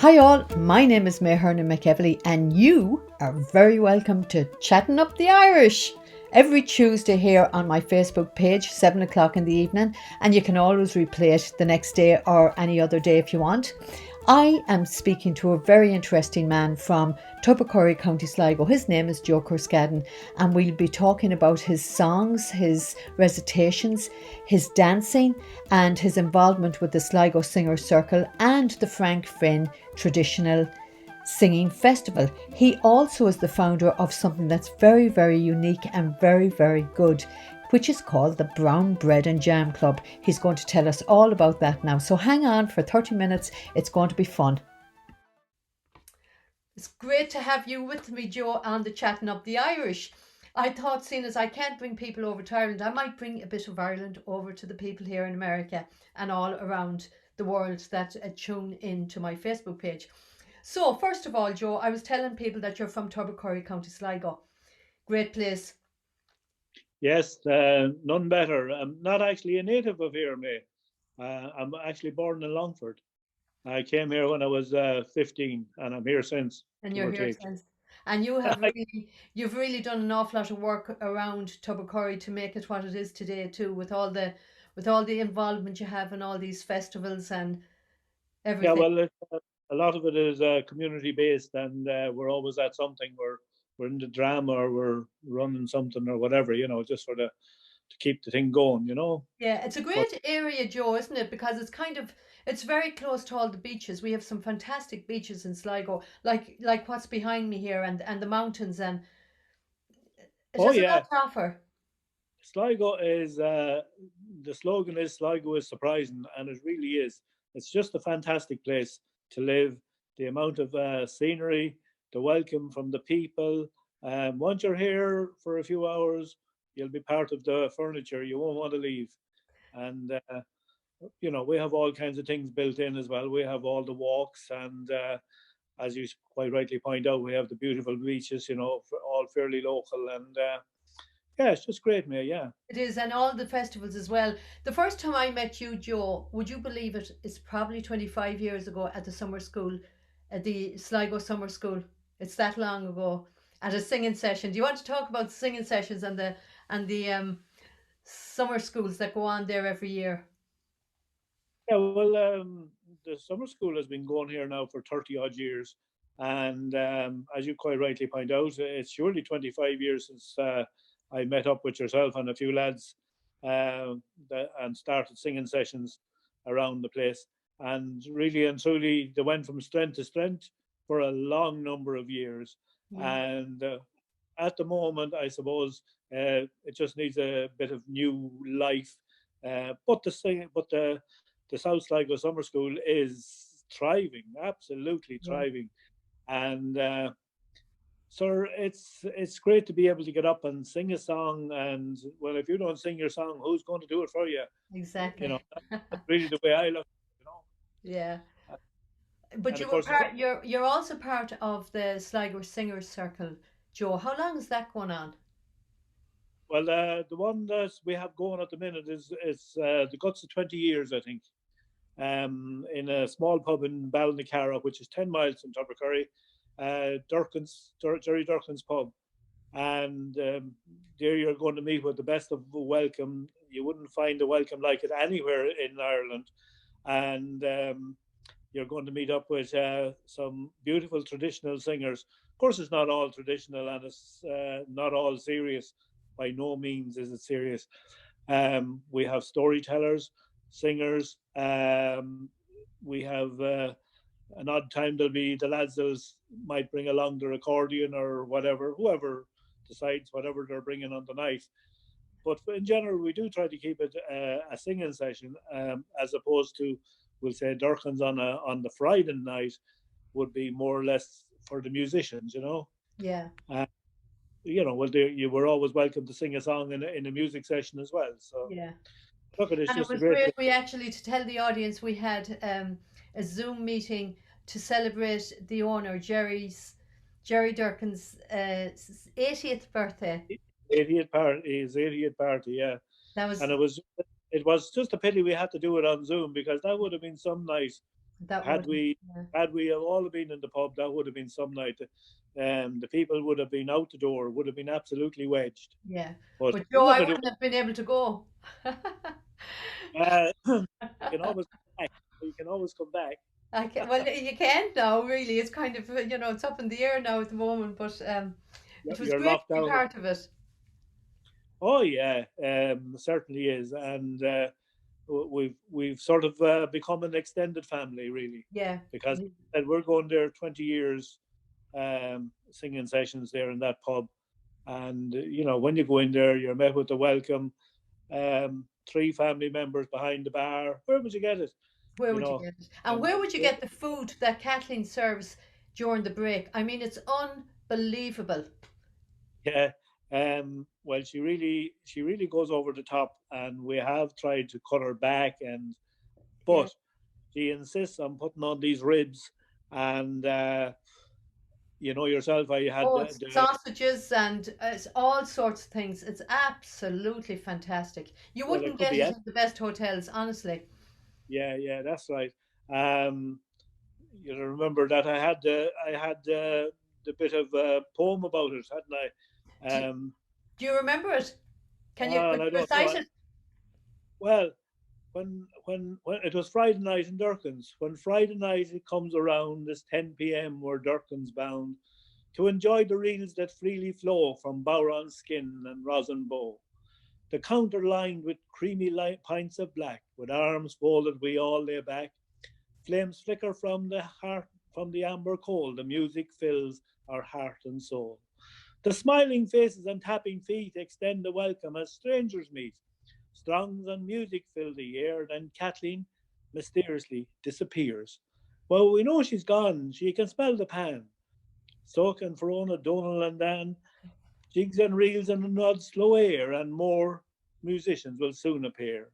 Hi all, my name is Mayherna McEvely and you are very welcome to Chatting Up the Irish every Tuesday here on my Facebook page, 7 o'clock in the evening, and you can always replay it the next day or any other day if you want. I am speaking to a very interesting man from Tubbercurry, County Sligo. His name is Joe Corscadden, and we'll be talking about his songs, his recitations, his dancing, and his involvement with the Sligo Singers Circle and the Frank Finn Traditional Singing Festival. He also is the founder of something that's very, very unique and very, very good, which is called the Brown Bread and Jam Club. He's going to tell us all about that now. So hang on for 30 minutes. It's going to be fun. It's great to have you with me, Joe, on the Chatting Up the Irish. I thought, seeing as I can't bring people over to Ireland, I might bring a bit of Ireland over to the people here in America and all around the world that tune in to my Facebook page. So, first of all, Joe, I was telling people that you're from Tubbercurry, County Sligo. Great place. Yes, none better. I'm not actually a native of here, May. I'm actually born in Longford. I came here when I was 15, and I'm here since, And give you're or here take. since. And you've really done an awful lot of work around Tubbercurry to make it what it is today too, with all the involvement you have in all these festivals and Yeah, everything. well, a lot of it is community based, and we're always at something. We're in the drama, or we're running something, or whatever, just for the to keep the thing going, Yeah, it's a But great area, Joe, isn't it? Because it's very close to all the beaches. We have some fantastic beaches in Sligo, like what's behind me here and the mountains, and it oh has a lot yeah, to offer. Sligo is the slogan is Sligo is surprising, and it really is. It's just a fantastic place to live. The amount of scenery, the welcome from the people. Once you're here for a few hours, you'll be part of the furniture. You won't want to leave. And we have all kinds of things built in as well. We have all the walks, and as you quite rightly point out, we have the beautiful beaches. All fairly local, and yeah, it's just great, mate. Yeah. It is, and all the festivals as well. The first time I met you, Joe, would you believe it? It's probably 25 years ago at the summer school, at the Sligo Summer School. It's that long ago at a singing session. Do you want to talk about singing sessions and the summer schools that go on there every year? Yeah, well, the summer school has been going here now for 30 odd years. And as you quite rightly point out, it's surely 25 years since I met up with yourself and a few lads and started singing sessions around the place. And really and truly, they went from strength to strength for a long number of years. Yeah. And at the moment, I suppose it just needs a bit of new life. But the South Sligo Summer School is thriving, absolutely Yeah. thriving, and so it's great to be able to get up and sing a song. And well, if you don't sing your song, who's going to do it for you? You know, Exactly. that's really the way I look. Yeah. But And of course, you're also part of the Sligo Singers Circle, Joe. How long is that going on? well, the one that we have going at the minute is the guts of 20 years, I think. In a small pub in Ballynacara, which is 10 miles from Tubbercurry, Jerry Durkin's pub. And there you're going to meet with the best of welcome. You wouldn't find a welcome like it anywhere in Ireland. And you're going to meet up with some beautiful traditional singers. Of course, it's not all traditional, and it's not all serious. By no means is it serious. We have storytellers, singers. We have an odd time there'll be the lads that might bring along their accordion or whatever, whoever decides whatever they're bringing on the night. But in general, we do try to keep it a singing session, as opposed to, we'll say, Durkin's on the Friday night would be more or less for the musicians, Yeah. Uh, well, you were always welcome to sing a song in a music session as well. So Yeah. look, it's And it just a was great great. place. We actually, to tell the audience, we had a Zoom meeting to celebrate the owner, Jerry Durkin's 80th birthday. 80th party, yeah. That And was it was just a pity we had to do it on Zoom, because that would have been some night that had would. we Had we have all been in the pub, that would have been some night. The people would have been out the door, would have been absolutely wedged. Yeah. But But Joe, look I at it. wouldn't have been able to go. You can always come back. You can always come back. I can, well, you can't now, really. It's kind of, it's up in the air now at the moment, but it was You're great locked to be down. part of it. Oh yeah, certainly is, and we've sort of become an extended family, really, Yeah. because and we're going there 20 years, singing sessions there in that pub, and when you go in there, you're met with the welcome. Three family members behind the bar. Where would you get it? Where You would you know, get it? And and where would you get the food that Kathleen serves during the break? I mean, it's unbelievable. yeah. Well, she really goes over the top, and we have tried to cut her back, and Yeah. but she insists on putting on these ribs, and you know yourself, I had Oh, the, it's the sausages and it's all sorts of things. It's absolutely fantastic. You well, it wouldn't could get be it in the best hotels, honestly. yeah, that's right. Um, remember that I had the bit of a poem about it, hadn't Do, I? do you remember it? Could And I you don't know. recite it? Well, when it was Friday night in Durkin's, when Friday night it comes around, it's 10 p.m. We're Durkin's bound to enjoy the reels that freely flow from Bowron skin and rosin bow. The counter lined with creamy light pints of black, with arms folded we all lay back. Flames flicker from the heart, from the amber coal. The music fills our heart and soul. The smiling faces and tapping feet extend the welcome as strangers meet. Songs and music fill the air, then Kathleen mysteriously disappears. Well, we know she's gone. She can smell the pan. So can Verona, Donal, and Dan. Jigs and reels and a nod slow air, and more musicians will soon appear.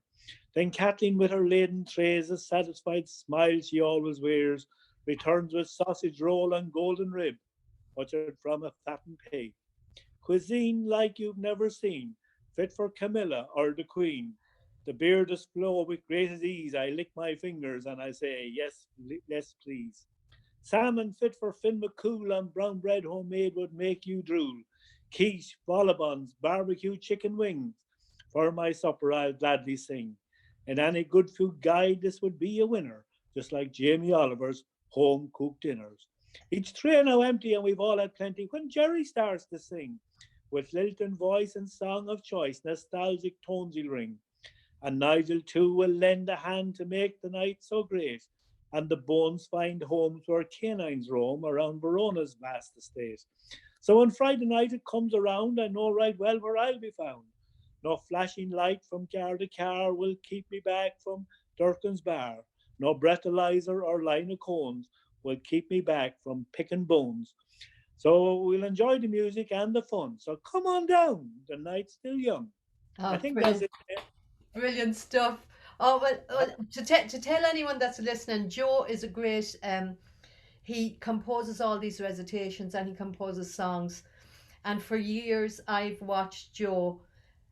Then Kathleen, with her laden trays, a satisfied smile she always wears, returns with sausage roll and golden rib, butchered from a fattened pig. Cuisine like you've never seen, fit for Camilla or the Queen. The beer does flow with greatest ease. I lick my fingers and I say, yes, yes, please. Salmon fit for Finn McCool and brown bread homemade would make you drool. Quiche, volleybuns, barbecue chicken wings. For my supper I'll gladly sing. In any good food guide this would be a winner, just like Jamie Oliver's home cooked dinners. Each tray now empty and we've all had plenty when Jerry starts to sing. With lilt and voice and song of choice, nostalgic tones he'll ring. And Nigel too will lend a hand to make the night so great, and the bones find homes where canines roam around Verona's vast estate. So when Friday night it comes around, I know right well where I'll be found. No flashing light from car to car will keep me back from Durkin's bar. No breathalyzer or line of cones will keep me back from picking bones. So we'll enjoy the music and the fun. So come on down, the night's still young. I Oh, think that's brilliant. it. Brilliant stuff. Oh, Uh, well to tell anyone that's listening, Joe is a great, he composes all these recitations and he composes songs. And for years, I've watched Joe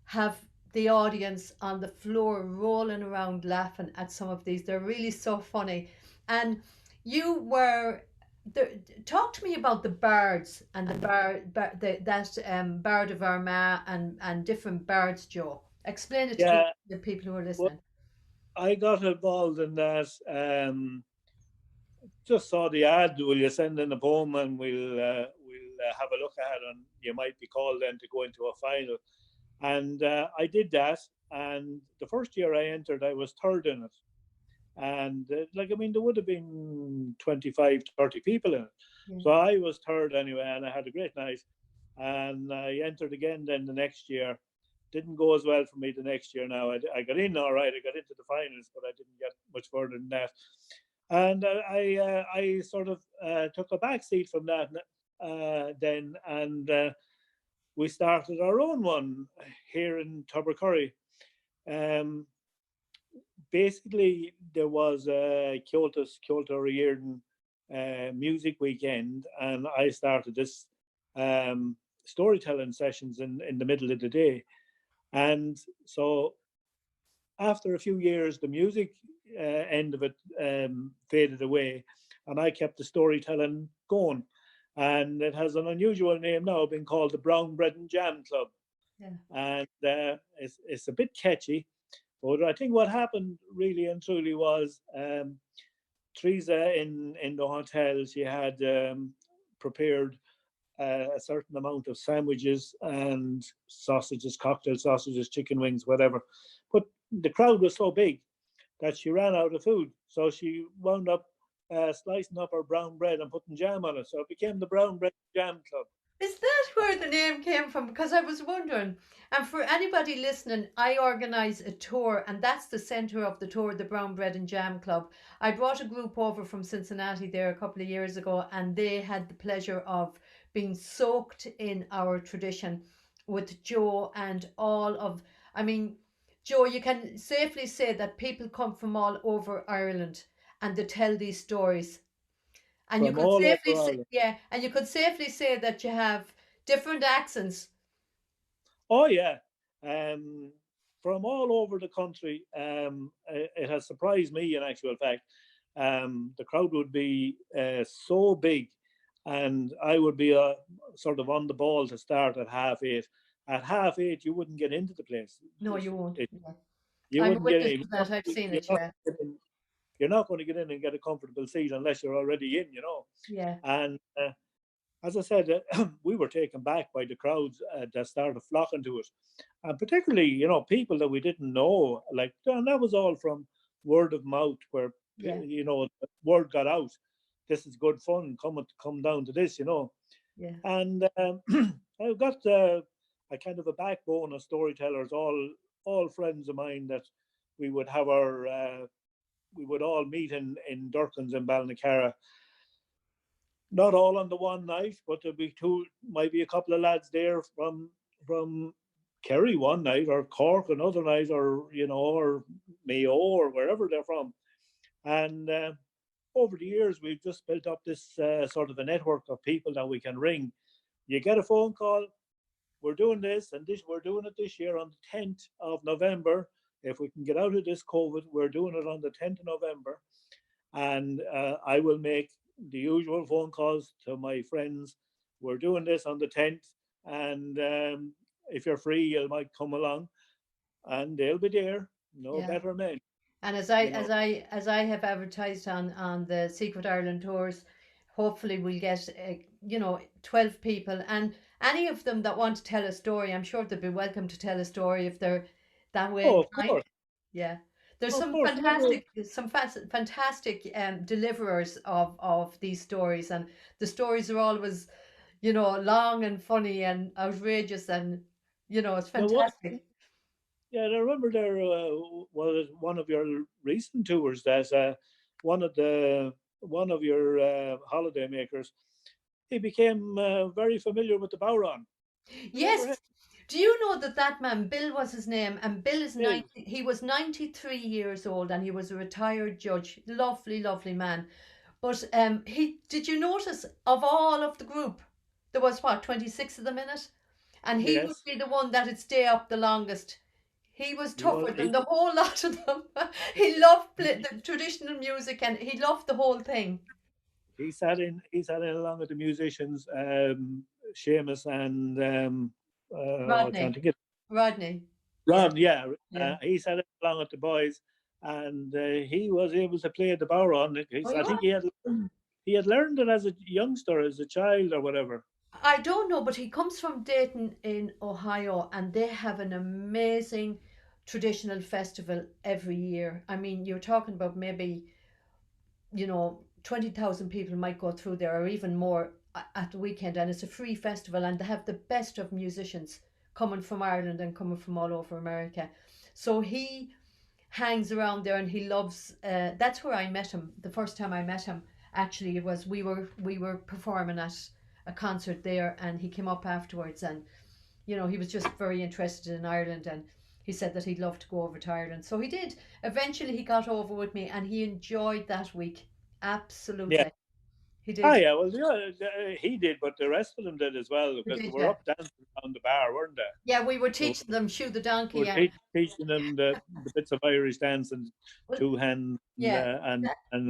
have the audience on the floor rolling around laughing at some of these. They're really so funny. And you were there, talk to me about the bards and that Bard of Armagh and different bards, Joe. Explain it to yeah, the people who are well, listening. I got involved in that. Just saw the ad. Will you send in a poem and we'll have a look at it, and you might be called then to go into a final. And I did that. And the first year I entered, I was third in it. And like, I mean, there would have been 25, 30 people in it. Yeah. So I was third anyway, and I had a great night. And I entered again then the next year. Didn't go as well for me the next year now. I got in all right. I got into the finals, but I didn't get much further than that. And I sort of took a back seat from that then, and we started our own one here in Tubbercurry. Um, Basically, there was a Kyoto Reardon music weekend, and I started this um, storytelling sessions in the middle of the day. And so after a few years, the music end of it faded away, and I kept the storytelling going. And it has an unusual name now, being called the Brown Bread and Jam Club. Yeah. And it's a bit catchy, but I think what happened really and truly was, Teresa in the hotel, she had prepared a certain amount of sandwiches and sausages, cocktail sausages, chicken wings, whatever. But the crowd was so big that she ran out of food. So she wound up slicing up her brown bread and putting jam on it. So it became the Brown Bread Jam Club. Is that where the name came from? Because I was wondering. And for anybody listening, I organise a tour, and that's the centre of the tour, the Brown Bread and Jam Club. I brought a group over from Cincinnati there a couple of years ago, and they had the pleasure of being soaked in our tradition with Joe and all of, I mean, Joe, you can safely say that people come from all over Ireland and they tell these stories. And you From could all safely over say, Ireland. yeah, and you could safely say that you have different accents. Oh yeah, um, from all over the country. It has surprised me, in actual fact. The crowd would be so big, and I would be sort of on the ball to start at 8:30. At 8:30, you wouldn't get into the place. No, you won't. It, Yeah. you I'm a wouldn't get witness in. to that. I've seen You're it. not, Yeah. you're not going to get in and get a comfortable seat unless you're already in, you know. Yeah. And as I said, we were taken back by the crowds that started flocking to it, and particularly, people that we didn't know. Like, and that was all from word of mouth, where Yeah. the word got out. This is good fun. Come down to this. Yeah. And I've got a kind of a backbone of storytellers, all friends of mine that we would have we would all meet in Durkin's in Balnacarra, not all on the one night, but there'll be two, might be a couple of lads there from Kerry one night, or Cork another night, or Mayo, or wherever they're from. And over the years, we've just built up this sort of a network of people that we can ring. You get a phone call, we're doing this, and we're doing it this year on the 10th of November. If we can get out of this COVID, we're doing it on the 10th of November. And I will make the usual phone calls to my friends. We're doing this on the 10th, and if you're free, you might come along, and they'll be there. No Yeah. better men, And as I you know. as I as I have advertised on the Secret Ireland tours, hopefully we'll get 12 people, and any of them that want to tell a story, I'm sure they'd be welcome to tell a story if they're that way Oh, of inclined. course, Yeah. There's of some course. Whoever, fantastic deliverers of these stories, and the stories are always, long and funny and outrageous, and it's there was, fantastic. yeah, I remember there was one of your recent tours that one of the one of your holiday makers. He became very familiar with the Bowron. Remember him? Yes. Do you know that that man, Bill was his name, and Bill is Bill. 90, he was 93 years old, and he was a retired judge. Lovely, lovely man. But did you notice of all of the group, there was what, 26 of them in it? And he would Yes, be the one that'd stay up the longest. He was he was. tougher than the whole lot of them. He loved the traditional music, and he loved the whole thing. He sat in. He sat in along with the musicians, Seamus and I can't Rodney. think of Rodney. Yeah. Ron. Yeah, Yeah. he sat in along with the boys, and he was able to play the Bowron. Oh, I you think are? he had learned it as a youngster, as a child, or whatever. I don't know, but he comes from Dayton in Ohio, and they have an amazing traditional festival every year. I mean, you're talking about maybe, 20,000 people might go through there, or even more at the weekend, and it's a free festival, and they have the best of musicians coming from Ireland and coming from all over America. So he hangs around there, and he loves. That's where I met him. The first time I met him, actually, it was we were performing at a concert there, and he came up afterwards, and he was just very interested in Ireland, and he said that he'd love to go over to Ireland. So he did. Eventually, he got over with me, and he enjoyed that week Yeah, absolutely. He Ah, did. yeah, well, yeah, he did, but the rest of them did as well He because they did, were yeah. up dancing around the bar, weren't they? Yeah, we were So teaching them shoe the we're donkey and teaching them the bits of Irish dance and well, two hands yeah. and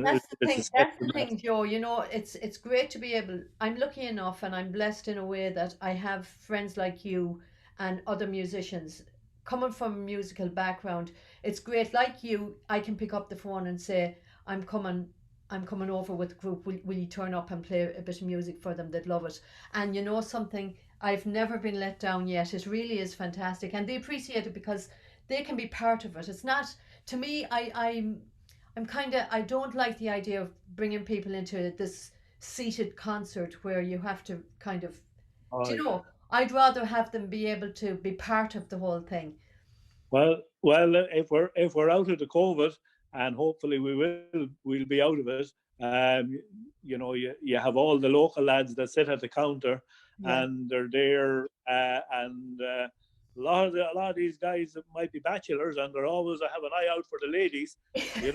That's the bits of thing. steps That's the and that. thing, Joe. You know, it's great to be able. I'm lucky enough, and I'm blessed in a way that I have friends like you and other musicians coming from a musical background. It's great. Like you, I can pick up the phone and say, "I'm coming. I'm coming over with the group. Will you turn up and play a bit of music for them? They'd love it." And you know something, I've never been let down yet. It really is fantastic, and they appreciate it because they can be part of it. It's not to me. I'm kind of, I don't like the idea of bringing people into this seated concert where you have to kind of, do Oh, you know, I'd rather have them be able to be part of the whole thing. if we're out of the COVID, and hopefully we'll be out of it. You have all the local lads that sit at the counter, Yeah. and they're there, and a lot of these guys might be bachelors, and they're always have an eye out for the ladies. They're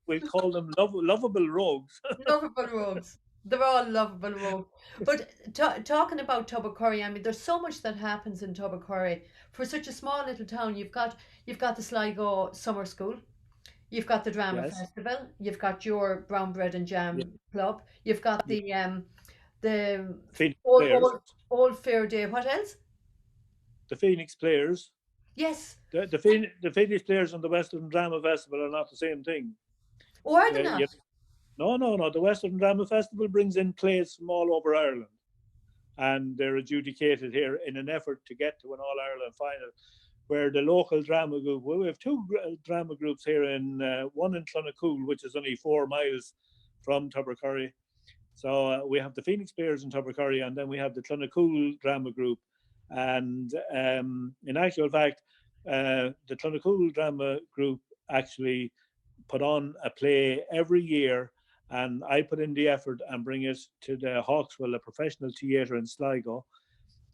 we'll call them lovable rogues. Lovable rogues. They're all lovable rogues. But talking about Tubbercurry, I mean, there's so much that happens in Tubbercurry. For such a small little town, you've got the Sligo Summer School, you've got the Drama Yes, Festival, you've got your Brown Bread and yeah, Jam Club, you've got yeah. the Phoenix old Players, old old Fair Day. What else? the Phoenix Players, Yes. the Phoenix Players and the Western Drama Festival are not the same thing. Or are they The, not? you, no, no, no. The Western Drama Festival brings in plays from all over Ireland, and they're adjudicated here in an effort to get to an All Ireland final. Where the local drama group, well, we have two drama groups here in one in Clonakul, which is only 4 miles from Tubbercurry. So we have the Phoenix Bears in Tubbercurry, and then we have the Clonakul drama group. And in actual fact, the Clonakul drama group actually put on a play every year, and I put in the effort and bring it to the Hawkswell, a professional theatre in Sligo,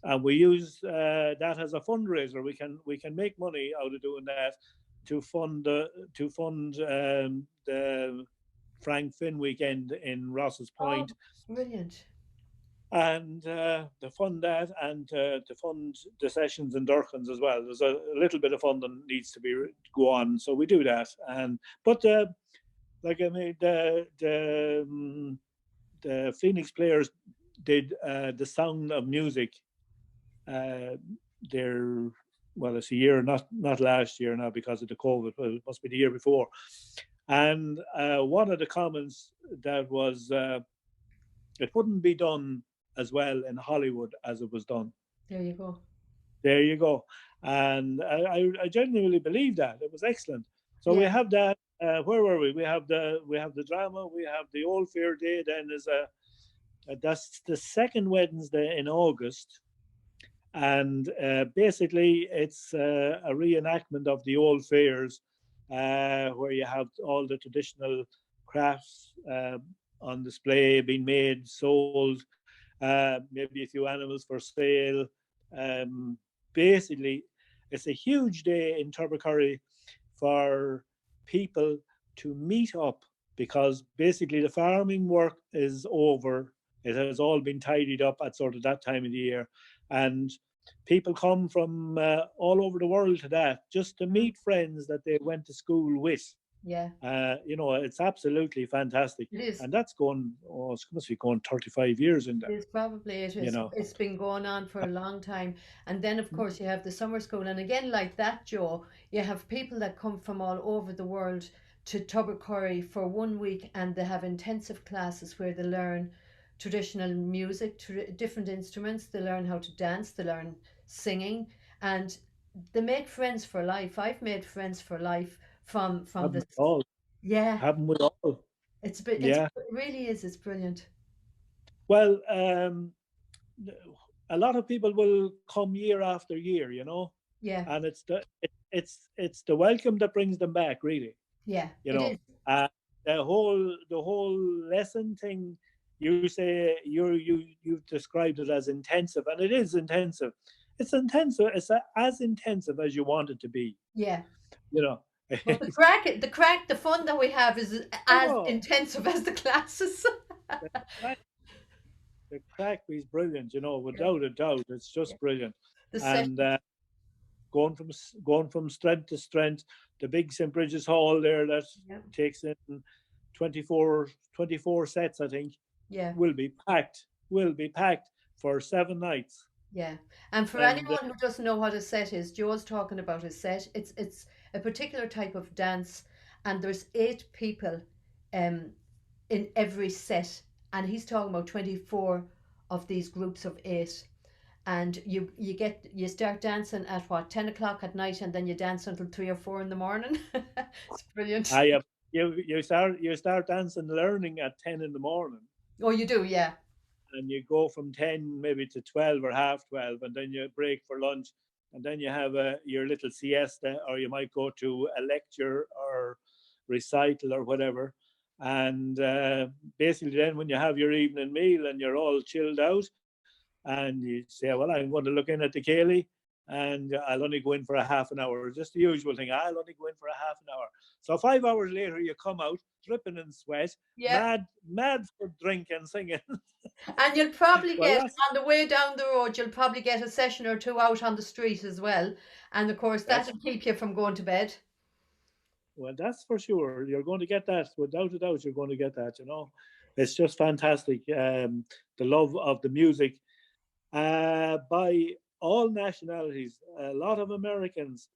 and we use that as a fundraiser. We can make money out of doing that to fund the Frank Finn weekend in Ross's Oh, Point, brilliant. and to fund that and to fund the sessions in Durkins as well. There's a little bit of funding needs to be go on, so we do that. And but like I mean the Phoenix Players did the Sound of Music. Uh, they're well, it's a year, not last year now because of the COVID, but it must be the year before. And one of the comments that was it wouldn't be done as well in Hollywood as it was done. There you go. There you go. And I genuinely believe that it was excellent. So we Yeah. have that. Where were we? We have the drama. We have the Old Fair Day. Then is that's the second Wednesday in August, and basically it's a reenactment of the old fairs, where you have all the traditional crafts on display, being made, sold, maybe a few animals for sale. Um, Basically, it's a huge day in Tubbercurry for people to meet up because basically the farming work is over. It has all been tidied up at sort of that time of the year, and people come from all over the world to that just to Mm, meet friends that they went to school with. yeah. It's absolutely fantastic, It is. and that's going. Oh, it must be going 35 years in there. It's probably it You is. know, It's been going on for a long time. And then, of course, you have the summer school. And again, like that, Joe, you have people that come from all over the world to Tubbercurry for 1 week and they have intensive classes where they learn traditional music, different instruments. They learn how to dance, they learn singing, and they make friends for life. I've made friends for life from haven't this. we all? Yeah, Haven't we all? it's Yeah. it really is. It's brilliant. Well, a lot of people will come year after year, Yeah, and it's the welcome that brings them back, really. yeah, You it know, is. uh, the whole lesson thing. You say you've described it as intensive, and it is intensive. It's intensive. It's as intensive as you want it to be. Yeah. You know, But the fun that we have is as Oh, intensive as the classes. the crack, the crack is brilliant, Yeah, without a doubt. It's yeah. just brilliant. The And sessions. going from strength to strength, the big St. Bridget's Hall there that Yeah, takes in 24 sets, I think, yeah, will be packed for 7 nights. yeah. And for And anyone who doesn't know what a set is, Joe's talking about a set. It's a particular type of dance, and there's 8 people, um, in every set, and he's talking about 24 of these groups of 8. And you start dancing at what, 10 o'clock at night, and then you dance until 3 or 4 in the morning. It's brilliant. I have you start dancing, learning at 10 in the morning, Oh, you do, yeah. and you go from 10 maybe to 12 or half 12, and then you break for lunch, and then you have your little siesta, or you might go to a lecture or recital or whatever. And basically, then when you have your evening meal and you're all chilled out, and you say, well, I'm going to look in at the Cayley, and I'll only go in for a half an hour. Just the usual thing. I'll only go in for a half an hour. So 5 hours later, you come out dripping in sweat, Yeah. mad for drink and singing. And you'll probably Well, get, that's on the way down the road, you'll probably get a session or two out on the street as well. And of course, that's that'll keep you from going to bed. well, that's for sure. You're going to get that without a doubt. You're going to get that. It's just fantastic. The love of the music by all nationalities. A lot of Americans,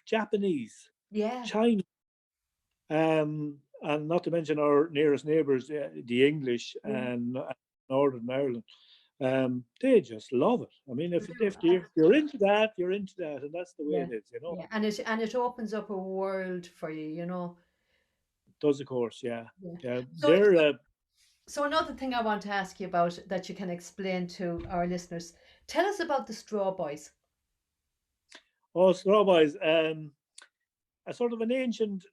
Japanese, Yeah. China, and not to mention our nearest neighbours, the English Yeah. and Northern Ireland. They just love it. I mean, They do. if you're into that, you're into that, and that's the way Yeah. it is. Yeah. And it opens up a world for you. Does, of course, yeah, Yeah. yeah. So, They're so another thing I want to ask you about that you can explain to our listeners. Tell us about the Straw Boys. strawberries. A sort of an ancient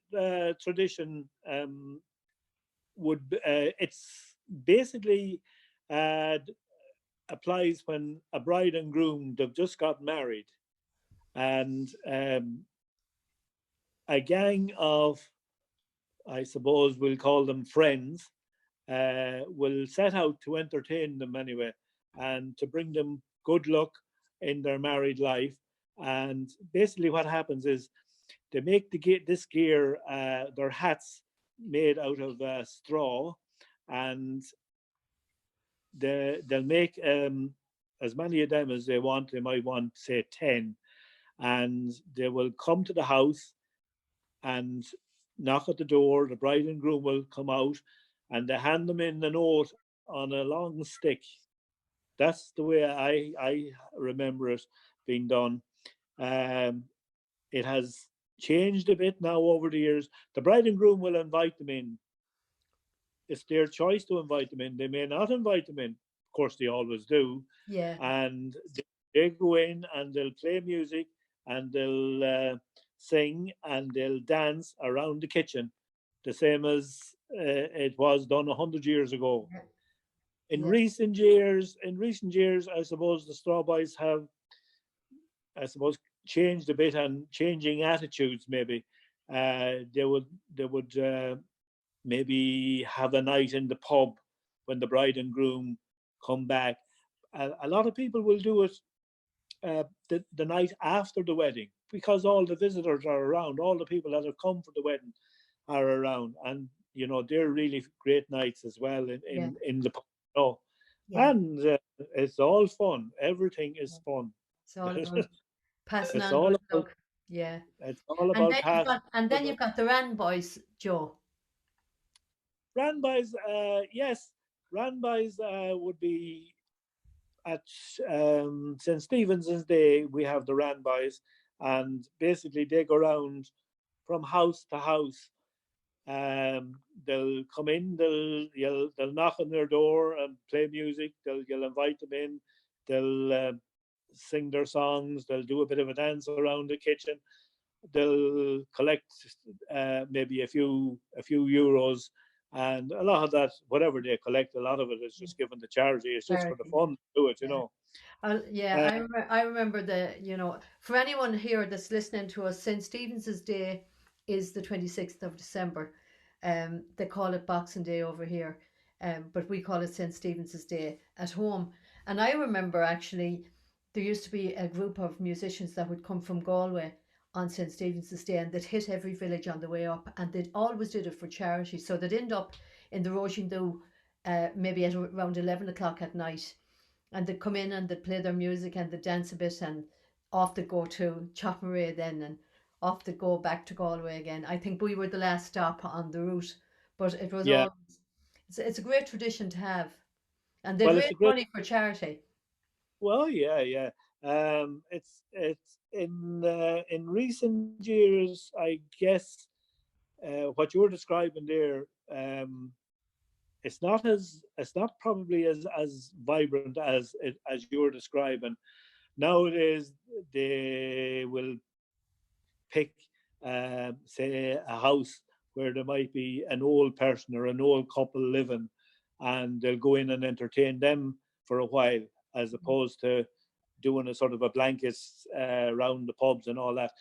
tradition. It's basically uh, applies when a bride and groom they've just got married, and a gang of, I suppose we'll call them friends, will set out to entertain them anyway, and to bring them good luck in their married life. And basically, what happens is they make this gear, their hats made out of straw, and they'll make as many of them as they want. They might want, say, 10, and they will come to the house and knock at the door. The bride and groom will come out, and they hand them in a note on a long stick. That's the way I remember it being done. Um, it has changed a bit now over the years. The bride and groom will invite them in. It's their choice to invite them in. They may not invite them in. Of course, they always do. Yeah. And they go in and they'll play music, and they'll sing, and they'll dance around the kitchen, the same as it was done 100 years ago. Yeah. In Yeah. recent years, I suppose the Strawboys have, I suppose, changed a bit and changing attitudes. Maybe they would maybe have a night in the pub when the bride and groom come back. A lot of people will do it the night after the wedding, because all the visitors are around, all the people that have come for the wedding are around, and they're really great nights as well Yeah. in the pub. Oh, Yeah. and it's all fun. Everything is fun. It's all about passing it's on all good about luck. Yeah. it's all And about then you've passing. got and then you've got the Ran Boys, Joe. Ranbys, yes, Ranbys would be at St. Stephen's Day. We have the Ranbys, and basically they go around from house to house. They'll come in, they'll knock on their door and play music. You'll invite them in. They'll sing their songs. They'll do a bit of a dance around the kitchen. They'll collect maybe a few euros And a lot of that, whatever they collect, a lot of it is just given to charity. It's just for the Charity. fun to do it, Yeah. Yeah, Uh, I remember for anyone here that's listening to us, St. Stephen's Day is the 26th of December. They call it Boxing Day over here, but we call it St. Stephen's Day at home. And I remember actually there used to be a group of musicians that would come from Galway on St. Stephen's Day, and they'd hit every village on the way up, and they'd always did it for charity. So they'd end up in the Roisin Dhu, maybe at around 11 o'clock at night, and they'd come in and they'd play their music and they'd dance a bit, and off they go to Chopperay then, and off they go back to Galway again. I think we were the last stop on the route, but it was yeah. all, it's a great tradition to have, and they'd Well, it's raise a great. money for charity. Well, yeah, yeah. It's in recent years, I guess, what you're describing there. It's not probably as vibrant as you're describing. Nowadays, they will pick, say, a house where there might be an old person or an old couple living, and they'll go in and entertain them for a while, as opposed to doing a sort of a blankets around the pubs and all that.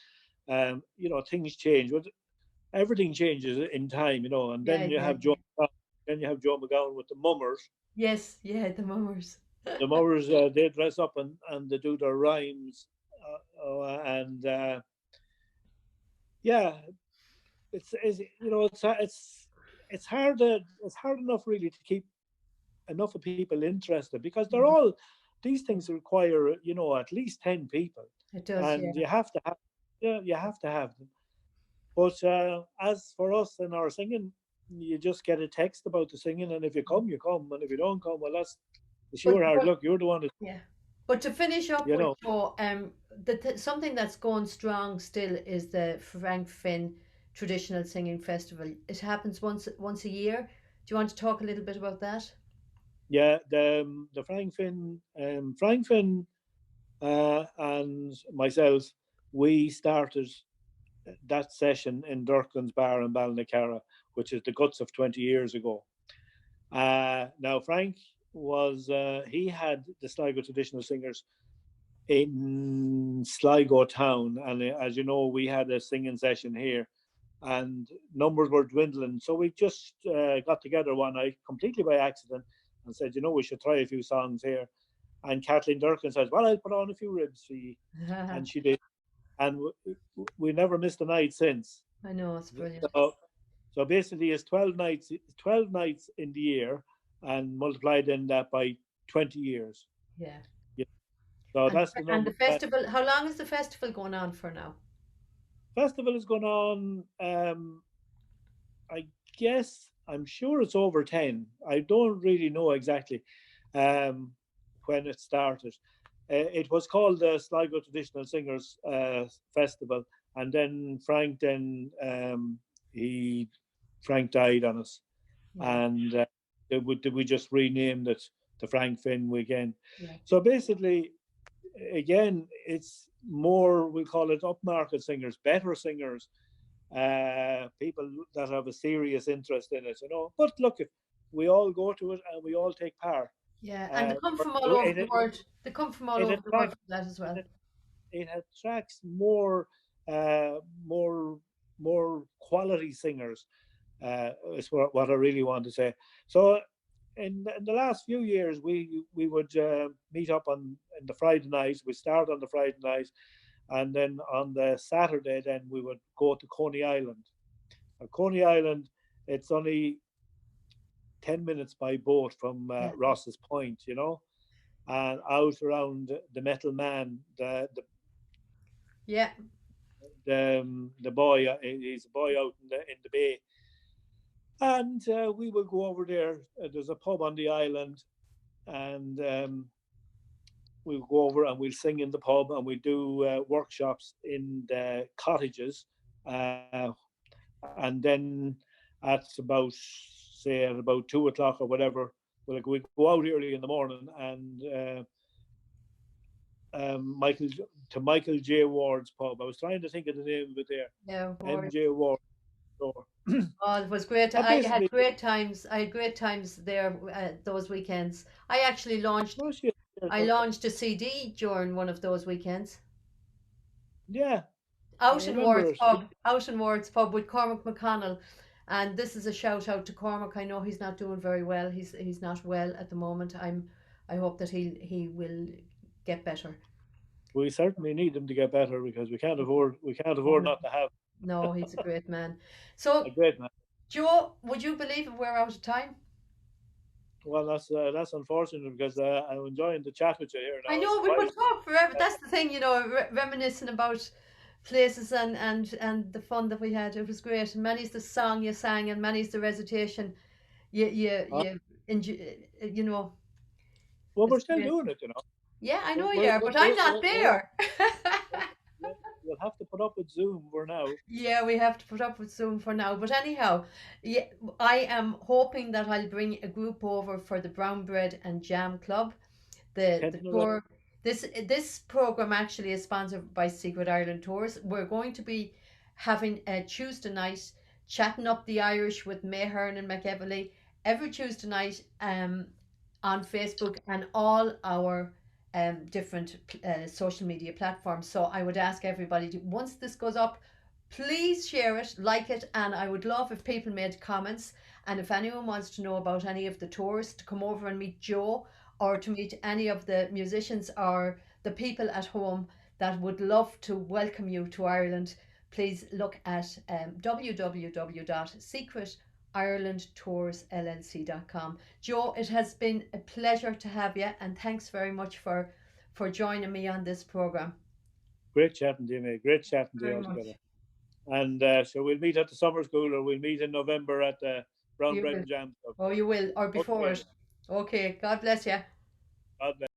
Things change. But everything changes in time, and Yeah, yeah, yeah. Then you have Joe McGowan with the mummers. Yes, yeah, the mummers. The mummers, they dress up and they do their rhymes, and yeah, it's hard enough really to keep enough of people interested, because they're Mhm. all these things require at least 10 people, It does, yeah. and you have to have them. But as for us and our singing, you just get a text about the singing, and if you come, you come, and if you don't come, well, it's But your hard but luck. You're the one that yeah. But to finish up you with know. Joe, something that's going strong still is the Frank Finn Traditional Singing Festival. It happens once a year. Do you want to talk a little bit about that? Yeah, the Frank Finn and myself, we started that session in Durkin's bar in Balnacara, which is the guts of 20 years ago. Now, Frank he had the Sligo traditional singers in Sligo town. And as you know, we had a singing session here, and numbers were dwindling. So we just got together one night, completely by accident, and said, we should try a few songs here. And Kathleen Durkin says, well, I'll put on a few ribs for you. And she did. And we never missed a night since. I know it's brilliant. So, so basically, it's 12 nights in the year, and multiplied in that by 20 years. Yeah. Yeah. So And that's the and number. the festival, how long is the festival going on for now? Festival is going on. I guess I'm sure it's over 10. I don't really know exactly um, when it started. It was called the Sligo Traditional Singers Festival, and then he Frank died on us, Yeah, and we just renamed it the Frank Finn Weekend. yeah, So basically, again, it's more, we call it upmarket singers, better singers, people that have a serious interest in it. But look, we all go to it and we all take part. yeah. And they come But from all over the it, world. They come from all it over the world attracts for that as well. it, it attracts uh, more more quality singers. Is what I really want to say. So in the last few years, we would meet up on in the Friday night. We start on the Friday night, and then on the Saturday, then we would go to Coney Island. Coney Island, it's only 10 minutes by boat from Yeah, Ross's Point, and out around the Metal Man, yeah, the boy, he's a boy out in the bay, and we will go over there. There's a pub on the island, and we'll go over and we'll sing in the pub, and we do workshops in the cottages, uh, and then at about 2 o'clock or whatever, we go out early in the morning, and Michael Michael J. Ward's pub. I was trying to think of the name of it there. yeah. War. MJ Ward. So, Oh, it was great. and I had basically, great times. I had great times there those weekends. I actually launched. no shit. I launched a CD during one of those weekends. Yeah, I Out in remember Ward's it. pub, out in Ward's pub with Cormac McConnell, and this is a shout out to Cormac. I know he's not doing very well. He's not well at the moment. I hope that he will get better. We certainly need them to get better because we can't afford Oh, not to have no, he's a great man. a So, great man. Joe, would you believe it? We're out of time. Well, that's unfortunate because I'm enjoying the chat with you here I now. I know we could suppose. talk forever. That's the thing, reminiscing about places and the fun that we had. It was great. And many's the song you sang, and many's the recitation Uh, you enjoy. well, we're It's still great. doing it, Yeah, I We're, know you we're, are, we're, but I'm we're, not we're, we're there. yeah, we'll have to put up with Zoom for now. Yeah, we have to put up with Zoom for now. But anyhow, yeah, I am hoping that I'll bring a group over for the Brown Bread and Jam Club. The Kenton away. tour, this program actually is sponsored by Secret Ireland Tours. We're going to be having a Tuesday night chatting up the Irish with Mayhearn and McEvely every Tuesday night on Facebook and all our different social media platforms. So I would ask everybody to, once this goes up, please share it, like it, and I would love if people made comments. And if anyone wants to know about any of the tours, to come over and meet Joe or to meet any of the musicians or the people at home that would love to welcome you to Ireland, please look at www.secretirelandtoursllc.com. Joe, it has been a pleasure to have you, and thanks very much for joining me on this program. Great chatting to you, mate. Great chatting to you Very altogether. much. And so we'll meet at the summer school, or we'll meet in November at the Brown You Bread will. and Jam Club. Oh, you will, or before Okay. it. Okay, God bless you. God bless.